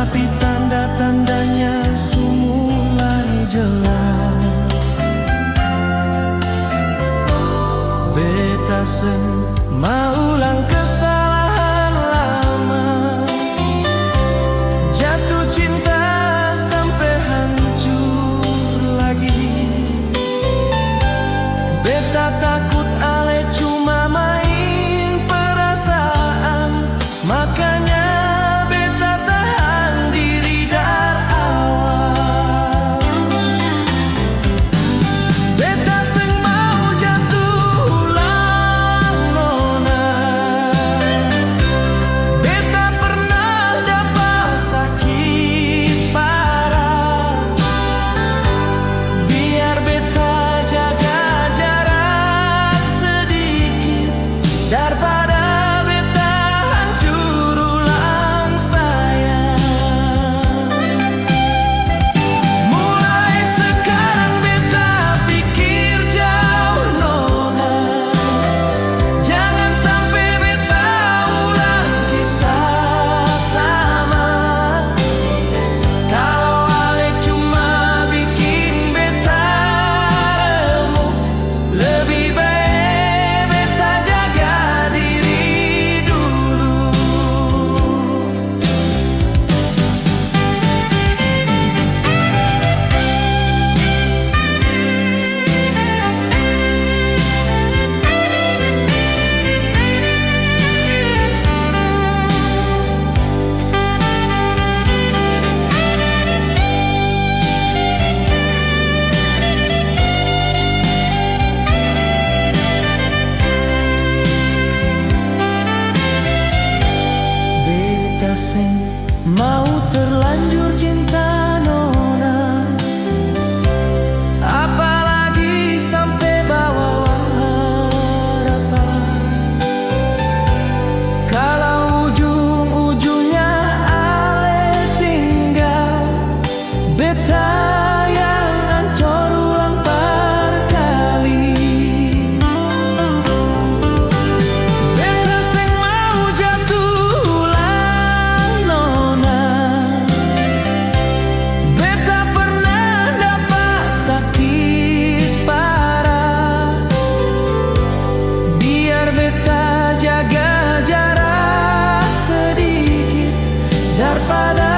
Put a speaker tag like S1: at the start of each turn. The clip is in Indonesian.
S1: tapi tanda-tandanya mulai jelas. Beta sen mau ulang kesalahan lama, jatuh cinta sampai hancur lagi. Beta takut ale cuma main perasaan, makanya mau terlanjur cinta nona, apalagi sampai bawa harapan. Kalau ujung-ujungnya ale tinggal, beta yang ancor ulang berkali. Beta sing mau jatuh jaga jarak sedikit daripada